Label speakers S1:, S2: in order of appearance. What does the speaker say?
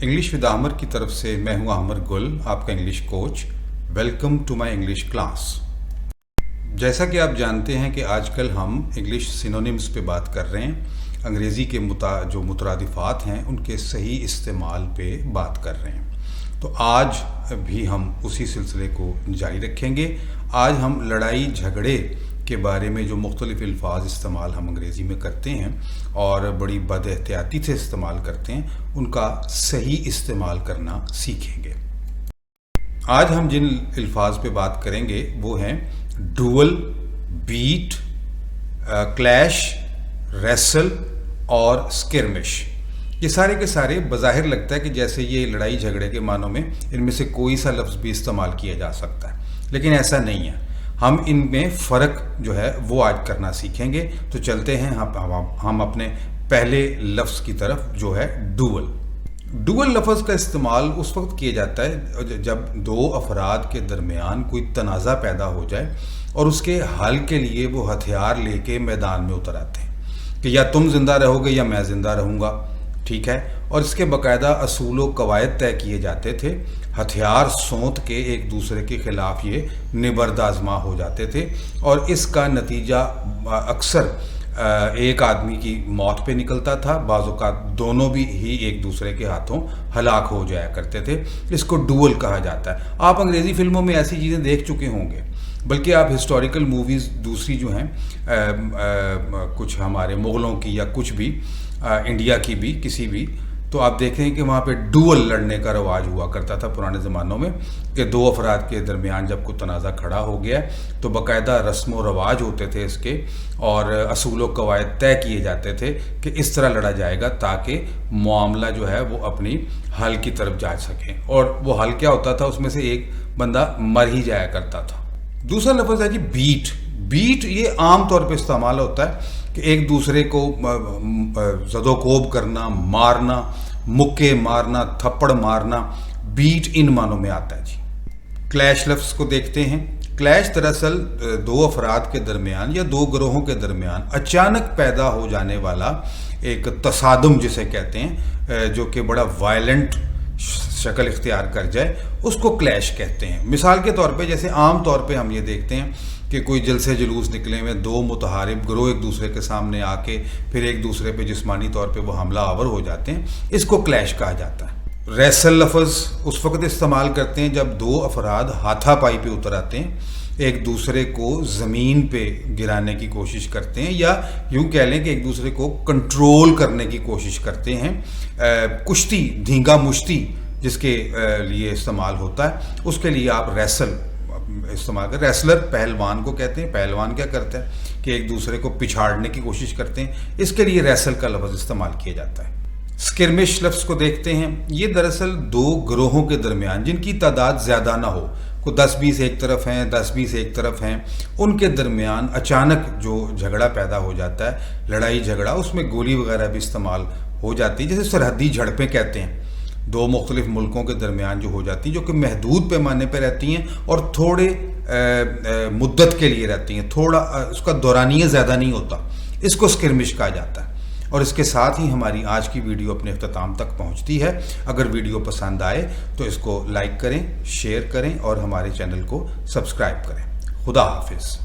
S1: English with Aamir की तरफ से मैं हूं आमिर गुल, आपका English coach. Welcome to my English class. जैसा कि आप जानते हैं कि आजकल हम इंग्लिश सिनोनिम्स पे बात कर रहे हैं, अंग्रेज़ी के जो मुतरादिफ़ात हैं उनके सही इस्तेमाल पे बात कर रहे हैं। तो आज भी हम उसी सिलसिले को जारी रखेंगे। आज हम लड़ाई झगड़े के बारे में जो मुख्तलिफ़ अल्फाज इस्तेमाल हम अंग्रेज़ी में करते हैं और बड़ी बदएहतियाती से इस्तेमाल करते हैं, उनका सही इस्तेमाल करना सीखेंगे। आज हम जिन अल्फाज पे बात करेंगे वो हैं डुअल, बीट, क्लैश, रेसल और स्किर्मिश। ये सारे के सारे बज़ाहिर लगता है कि जैसे ये लड़ाई झगड़े के मानों में इनमें से कोई सा लफ्ज़ भी इस्तेमाल किया जा सकता है, लेकिन ऐसा नहीं है। हम इनमें फ़र्क जो है वो आज करना सीखेंगे। तो चलते हैं हम अपने पहले लफ्ज़ की तरफ, जो है डुअल। डुअल लफ्ज़ का इस्तेमाल उस वक्त किया जाता है जब दो अफराद के दरमियान कोई तनाज़ा पैदा हो जाए और उसके हल के लिए वो हथियार लेके मैदान में उतर आते हैं कि या तुम ज़िंदा रहोगे या मैं ज़िंदा रहूँगा, ठीक है। और इसके बाकायदा असूल व कवायद तय किए जाते थे। हथियार सौंत के एक दूसरे के ख़िलाफ़ ये निबर्द आज़मा हो जाते थे और इसका नतीजा अक्सर एक आदमी की मौत पे निकलता था। बाज़ औक़ात दोनों भी ही एक दूसरे के हाथों हलाक हो जाया करते थे। इसको डुअल कहा जाता है। आप अंग्रेज़ी फ़िल्मों में ऐसी चीज़ें देख चुके होंगे, बल्कि आप हिस्टोरिकल मूवीज़ दूसरी जो हैं कुछ हमारे मुग़लों की या कुछ भी इंडिया की भी किसी भी, तो आप देखें कि वहाँ पे डुअल लड़ने का रवाज हुआ करता था पुराने ज़मानों में कि दो अफराद के दरमियान जब कोई तनाज़ा खड़ा हो गया तो बाकायदा रस्म व रवाज होते थे इसके और असूल व कवायद तय किए जाते थे कि इस तरह लड़ा जाएगा ताकि मामला जो है वो अपनी हल की तरफ जा सके। और वो हल क्या होता था, उसमें से एक बंदा मर ही जाया करता था। दूसरा लफ्ज़ है जी बीट। बीट ये आम तौर पे इस्तेमाल होता है कि एक दूसरे को ज़दोकोब करना, मारना, मुक्के मारना, थप्पड़ मारना, बीट इन मानों में आता है जी। क्लैश लफ्ज़ को देखते हैं। क्लैश दरअसल दो अफराद के दरमियान या दो ग्रोहों के दरमियान अचानक पैदा हो जाने वाला एक तसादुम जिसे कहते हैं, जो कि बड़ा वायलेंट शक्ल इख्तियार कर जाए, उसको क्लैश कहते हैं। मिसाल के तौर पे जैसे आम तौर पे हम ये देखते हैं कि कोई जलसे जुलूस निकले हुए दो मुतहारिब ग्रोह एक दूसरे के सामने आके फिर एक दूसरे पे जिस्मानी तौर पे वो हमला आवर हो जाते हैं, इसको क्लैश कहा जाता है। रेसल लफ्ज़ उस वक्त इस्तेमाल करते हैं जब दो अफराद हाथापाई पे उतर आते हैं, एक दूसरे को ज़मीन पे गिराने की कोशिश करते हैं या यूँ कह लें कि एक दूसरे को कंट्रोल करने की कोशिश करते हैं। कुश्ती, धींगा मुश्ती जिसके लिए इस्तेमाल होता है, उसके लिए आप रेसल इस्तेमाल कर। रेसलर पहलवान को कहते हैं। पहलवान क्या करता है कि एक दूसरे को पिछाड़ने की कोशिश करते हैं, इसके लिए रेसल का लफ्ज़ इस्तेमाल किया जाता है। स्किर्मिश लफ्ज़ को देखते हैं। ये दरअसल दो ग्रोहों के दरमियान जिनकी तादाद ज़्यादा ना हो, को 10-20 एक तरफ हैं, 10-20 एक तरफ हैं, उनके दरमियान अचानक जो झगड़ा पैदा हो जाता है, लड़ाई झगड़ा, उसमें गोली वगैरह भी इस्तेमाल हो जाती है। जैसे सरहदी झड़पें कहते हैं, दो मुख्तलिफ मुल्कों के दरमियान जो हो जाती हैं, जो कि महदूद पैमाने पर रहती हैं और थोड़े मुद्दत के लिए रहती हैं, थोड़ा उसका दौरानिया ज़्यादा नहीं होता, इसको स्किर्मिश कहा जाता है। और इसके साथ ही हमारी आज की वीडियो अपने अख्ताम तक पहुंचती है। अगर वीडियो पसंद आए तो इसको लाइक करें, शेयर करें और हमारे चैनल को सब्सक्राइब करें। खुदा हाफिज़।